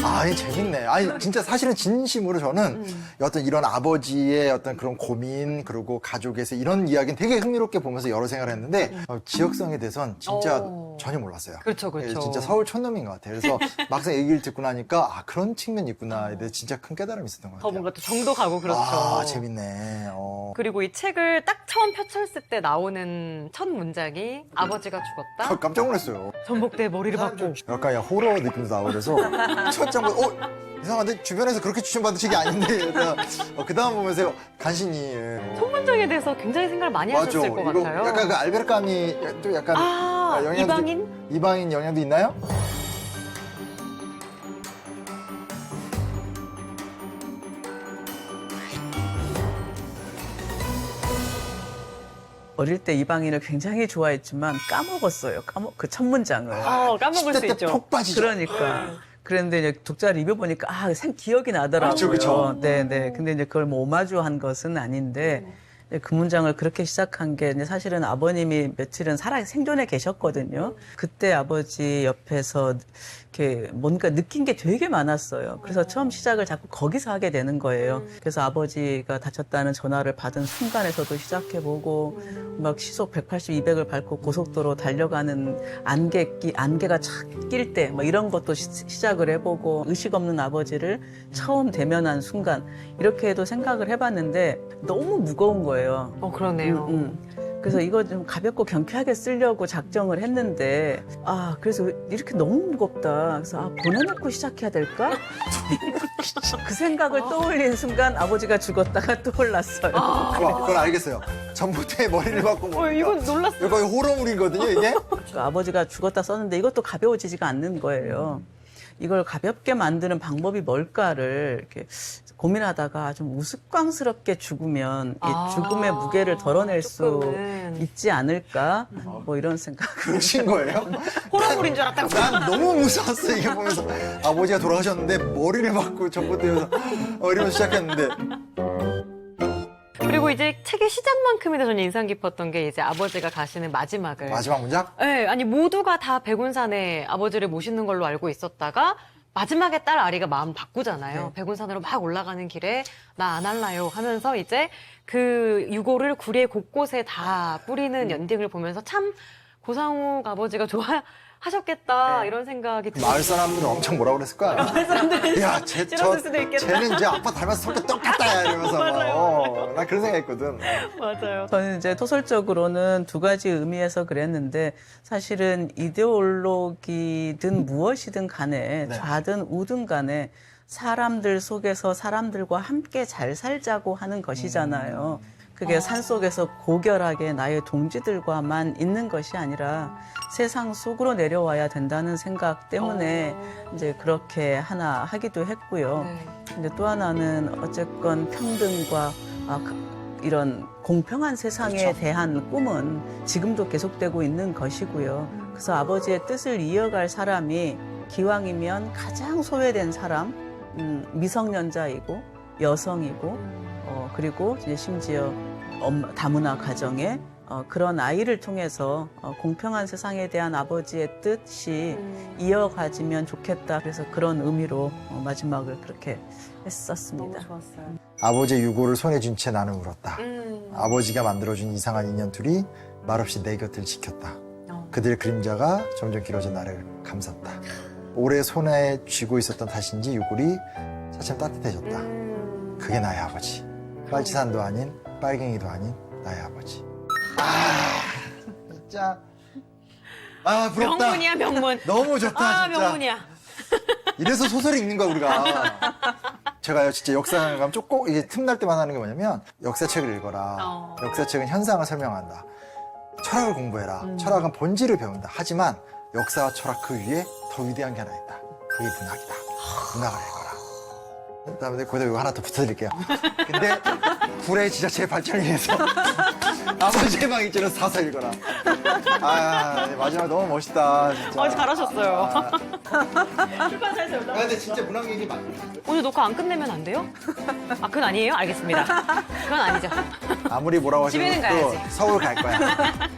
아니 재밌네. 아니 진짜 사실은 진심으로 저는 어떤 이런 아버지의 어떤 그런 고민 그리고 가족에서 이런 이야기는 되게 흥미롭게 보면서 여러 생각을 했는데 지역성에 대해선 진짜 전혀 몰랐어요. 그렇죠, 그렇죠. 진짜 서울 촌놈인 것 같아요. 그래서 막상 얘기를 듣고 나니까 그런 측면이 있구나에 대해 진짜 큰 깨달음이 있었던 것 더 같아요. 뭔가 또 정도 가고 그렇죠. 재밌네. 그리고 이 책을 딱 처음 펼쳤을 때 나오는 첫 문장이 아버지가 죽었다. 깜짝 놀랐어요. 전복대에 머리를 박고. 약간 호러 느낌도 나고 그래서 첫 장면 이상한데 주변에서 그렇게 추천받은 책이 아닌데 그 다음 보면서 간신히 첫 문장에 대해서 굉장히 생각을 많이 하셨을 것 이거 같아요. 약간 그 알베르카미 또 약간 영향도 이방인 영향도 있나요? 어릴 때 이방인을 굉장히 좋아했지만 까먹었어요. 그 첫 문장을. 까먹을 수 10대 때 있죠. 폭 빠지죠. 그러니까. 그런데 이제 독자 리뷰 보니까 기억이 나더라고요. 그쵸. 네네. 근데 이제 그걸 오마주한 것은 아닌데 그 문장을 그렇게 시작한 게 이제 사실은 아버님이 며칠은 생존해 계셨거든요. 그때 아버지 옆에서 이렇게 뭔가 느낀 게 되게 많았어요. 그래서 처음 시작을 자꾸 거기서 하게 되는 거예요. 그래서 아버지가 다쳤다는 전화를 받은 순간에서도 시작해보고 막 시속 180, 200을 밟고 고속도로 달려가는 안개가 착 낄 때 막 이런 것도 시작을 해보고 의식 없는 아버지를 처음 대면한 순간 이렇게 해도 생각을 해봤는데 너무 무거운 거예요. 그러네요. 그래서 이거 좀 가볍고 경쾌하게 쓰려고 작정을 했는데 그래서 이렇게 너무 무겁다. 그래서 보내놓고 시작해야 될까? 그 생각을 떠올린 순간 아버지가 죽었다가 떠올랐어요. 그걸 알겠어요. 전봇대에 머리를 박고 보니까 이건 놀랐어요. 이거 거의 호러물이거든요, 이게. 아버지가 죽었다 썼는데 이것도 가벼워지지가 않는 거예요. 이걸 가볍게 만드는 방법이 뭘까를 이렇게 고민하다가 좀 우스꽝스럽게 죽으면 이 죽음의 무게를 덜어낼 수 있지 않을까? 이런 생각. 그러신 거예요? 호러물인 줄 알았다고. 난 너무 무서웠어, 이게 보면서. 아버지가 돌아가셨는데 머리를 박고 전봇대에서 이러면서 시작했는데. 그리고 이제 책의 시작만큼이나 저는 인상 깊었던 게 이제 아버지가 가시는 마지막을. 마지막 문장? 네, 아니 모두가 다 백운산에 아버지를 모시는 걸로 알고 있었다가 마지막에 딸 아리가 마음 바꾸잖아요. 네. 백운산으로 막 올라가는 길에 나 안 할라요 하면서 이제 그 유골을 구례 곳곳에 다 뿌리는 연딩을 보면서 참 고상욱 아버지가 좋아하셨겠다 이런 생각이 들어요. 마을 사람들은 엄청 뭐라 그랬을 거야. 마을 사람들은 야, 싫었을 수도 있겠다. 쟤는 이제 아빠 닮아서 성격 똑같다 야, 이러면서 막, 나 그런 생각했거든. 맞아요. 저는 이제 토설적으로는 두 가지 의미에서 그랬는데 사실은 이데올로기든 무엇이든 간에 네. 좌든 우든 간에 사람들 속에서 사람들과 함께 잘 살자고 하는 것이잖아요. 그게 산속에서 고결하게 나의 동지들과만 있는 것이 아니라 세상 속으로 내려와야 된다는 생각 때문에 이제 그렇게 하나 하기도 했고요. 네. 근데 또 하나는 어쨌건 평등과 이런 공평한 세상에 그렇죠. 대한 꿈은 지금도 계속되고 있는 것이고요. 그래서 아버지의 뜻을 이어갈 사람이 기왕이면 가장 소외된 사람, 미성년자이고 여성이고 그리고 이제 심지어 다문화 가정에 그런 아이를 통해서 공평한 세상에 대한 아버지의 뜻이 이어가지면 좋겠다. 그래서 그런 의미로 마지막을 그렇게 했었습니다. 너무 좋았어요. 아버지의 유골을 손에 쥔 채 나는 울었다. 아버지가 만들어준 이상한 인연 둘이 말없이 내 곁을 지켰다. 그들의 그림자가 점점 길어져 나를 감쌌다. 오래 손에 쥐고 있었던 탓인지 유골이 차츰 따뜻해졌다. 그게 나의 아버지. 빨치산도 아닌 빨갱이도 아닌 나의 아버지. 진짜 부럽다. 명문이야 명문. 너무 좋다 진짜. 명문이야. 이래서 소설이 읽는 거야 우리가. 제가요 진짜 역사관 가면 꼭 이게 틈날 때만 하는 게 뭐냐면 역사책을 읽어라. 역사책은 현상을 설명한다. 철학을 공부해라. 철학은 본질을 배운다. 하지만 역사와 철학 그 위에 더 위대한 게 하나 있다. 그게 문학이다. 문학을 읽어라. 그다음에 거기다 이거 하나 더 붙여드릴게요. 근데 구례 지자체의 발전을 위해서 아버지의 망일지는 사서 읽어라. 마지막 너무 멋있다 진짜. 잘하셨어요. 출판사에서 연락. 근데 진짜 문학 얘기 많이. 오늘 녹화 안 끝내면 안 돼요? 그건 아니에요? 알겠습니다. 그건 아니죠. 아무리 뭐라고 하셔도 집에는 또 가야지. 서울 갈 거야.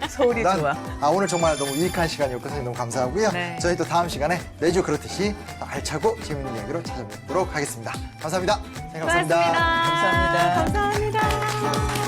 서울이 좋아. 오늘 정말 너무 유익한 시간이었고 선생님 너무 감사하고요. 네. 저희 또 다음 시간에 매주 그렇듯이 알차고 재밌는 이야기로 찾아뵙도록 하겠습니다. 감사합니다. 선생님 감사합니다. 고맙습니다. 감사합니다. 감사합니다.